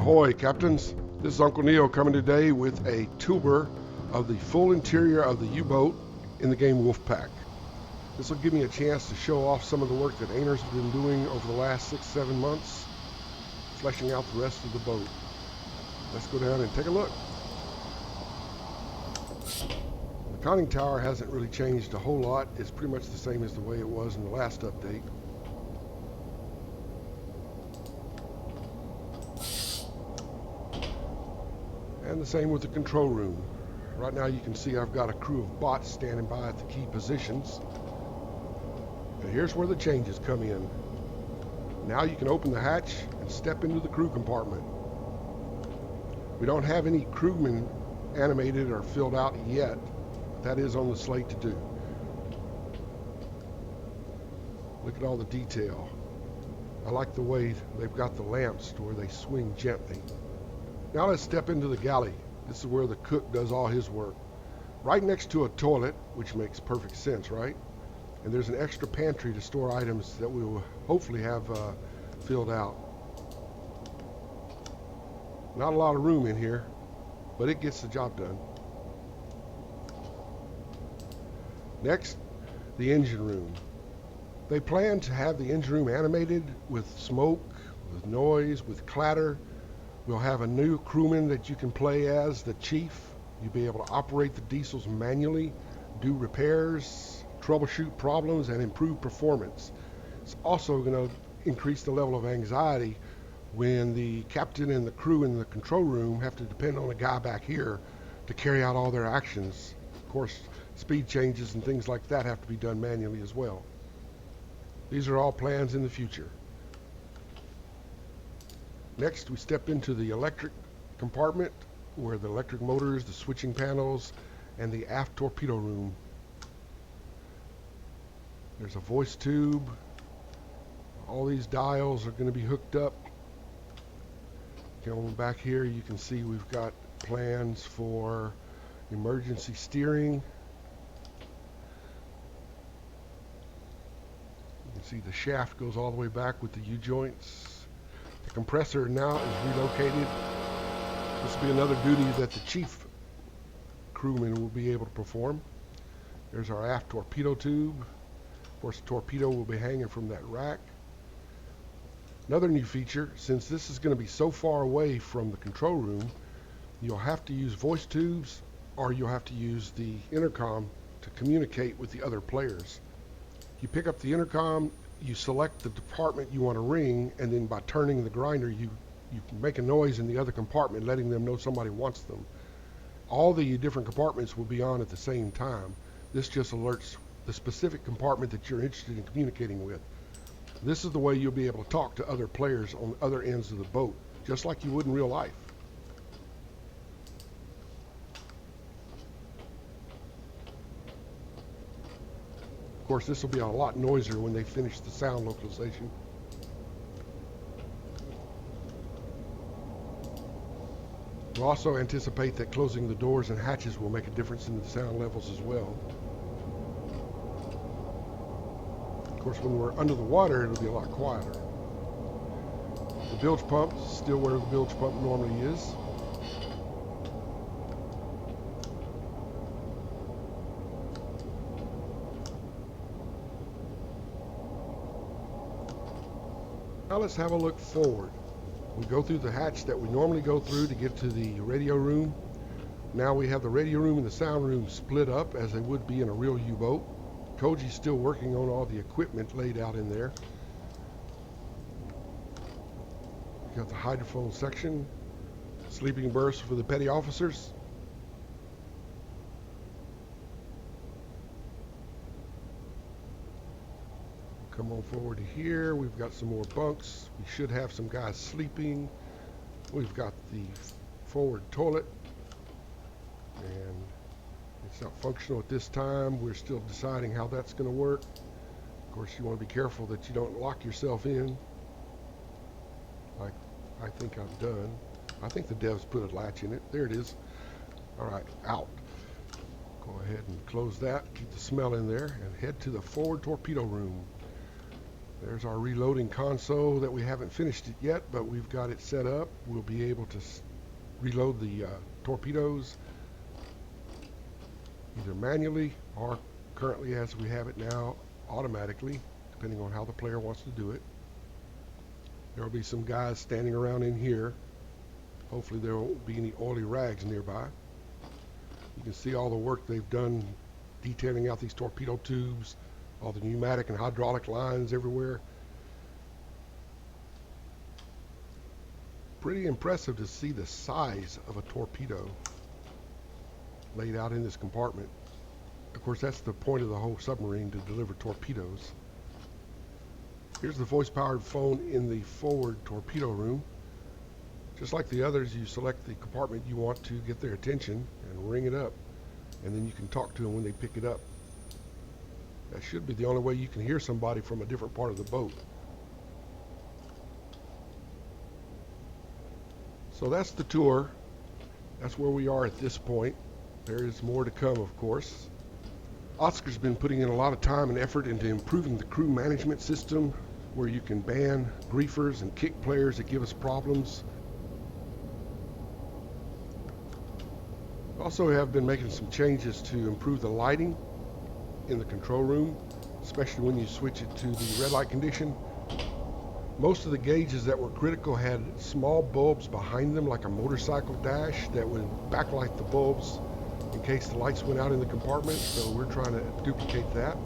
Ahoy, Captains. This is Uncle Neil coming today with a tour of the full interior of the U-boat in the game Wolfpack. This will give me a chance to show off some of the work that Ainer's been doing over the last 6-7 months, fleshing out the rest of the boat. Let's go down and take a look. The conning tower hasn't really changed a whole lot. It's pretty much the same as the way it was in the last update. And the same with the control room. Right now you can see I've got a crew of bots standing by at the key positions. And here's where the changes come in. Now you can open the hatch and step into the crew compartment. We don't have any crewmen animated or filled out yet. That is on the slate to do. Look at all the detail. I like the way they've got the lamps to where they swing gently. Now let's step into the galley. This is where the cook does all his work. Right next to a toilet, which makes perfect sense, right? And there's an extra pantry to store items that we will hopefully have filled out. Not a lot of room in here, but it gets the job done. Next, the engine room. They plan to have the engine room animated with smoke, with noise, with clatter. We'll have a new crewman that you can play as the chief. You'll be able to operate the diesels manually, do repairs, troubleshoot problems, and improve performance. It's also going to increase the level of anxiety when the captain and the crew in the control room have to depend on a guy back here to carry out all their actions. Of course, speed changes and things like that have to be done manually as well. These are all plans in the future. Next, we step into the electric compartment where the electric motors, the switching panels, and the aft torpedo room. There's a voice tube. All these dials are going to be hooked up. Going back here, you can see we've got plans for emergency steering. You can see the shaft goes all the way back with the U-joints. The compressor now is relocated. This will be another duty that the chief crewman will be able to perform. There's our aft torpedo tube. Of course, the torpedo will be hanging from that rack. Another new feature, since this is going to be so far away from the control room, you'll have to use voice tubes or you'll have to use the intercom to communicate with the other players. You pick up the intercom, you select the department you want to ring, and then by turning the grinder, you can make a noise in the other compartment, letting them know somebody wants them. All the different compartments will be on at the same time. This just alerts the specific compartment that you're interested in communicating with. This is the way you'll be able to talk to other players on other ends of the boat, just like you would in real life. Of course, this will be a lot noisier when they finish the sound localization. We'll also anticipate that closing the doors and hatches will make a difference in the sound levels as well. Of course, when we're under the water, it'll be a lot quieter. The bilge pump is still where the bilge pump normally is. Now let's have a look forward. We go through the hatch that we normally go through to get to the radio room. Now we have the radio room and the sound room split up as they would be in a real U-boat. Koji's still working on all the equipment laid out in there. We got the hydrophone section, sleeping berths for the petty officers. Come on forward to here. We've got some more bunks. We should have some guys sleeping. We've got the forward toilet, and it's not functional at this time. We're still deciding how that's going to work. Of course, you want to be careful that you don't lock yourself in, like I think I've done. I think the devs put a latch in it. There it is. All right, out. Go ahead and close that, keep the smell in there, and head to the forward torpedo room. There's our reloading console that we haven't finished it yet, but we've got it set up. We'll be able to reload the torpedoes either manually or currently as we have it now automatically, depending on how the player wants to do it. There will be some guys standing around in here. Hopefully there won't be any oily rags nearby. You can see all the work they've done detailing out these torpedo tubes, all the pneumatic and hydraulic lines everywhere. Pretty impressive to see the size of a torpedo laid out in this compartment. Of course, that's the point of the whole submarine, to deliver torpedoes. Here's the voice-powered phone in the forward torpedo room. Just like the others, you select the compartment you want to get their attention and ring it up, and then you can talk to them when they pick it up. That should be the only way you can hear somebody from a different part of the boat. So that's the tour. That's where we are at this point. There is more to come, of course. Oscar's been putting in a lot of time and effort into improving the crew management system, where you can ban griefers and kick players that give us problems. Also, we have been making some changes to improve the lighting in the control room, especially when you switch it to the red light condition. Most of the gauges that were critical had small bulbs behind them, like a motorcycle dash, that would backlight the bulbs in case the lights went out in the compartment. So we're trying to duplicate that.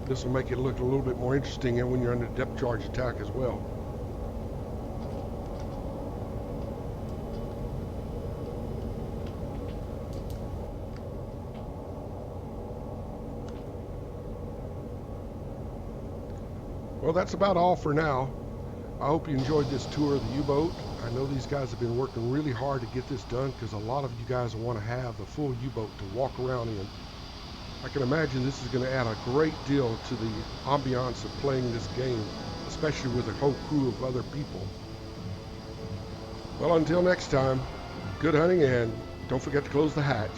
This will make it look a little bit more interesting and when you're under depth charge attack as well. Well, that's about all for now. I hope you enjoyed this tour of the U-boat. I know these guys have been working really hard to get this done, because a lot of you guys want to have the full U-boat to walk around in. I can imagine this is going to add a great deal to the ambiance of playing this game, especially with a whole crew of other people. Well, until next time, good hunting, and don't forget to close the hatch.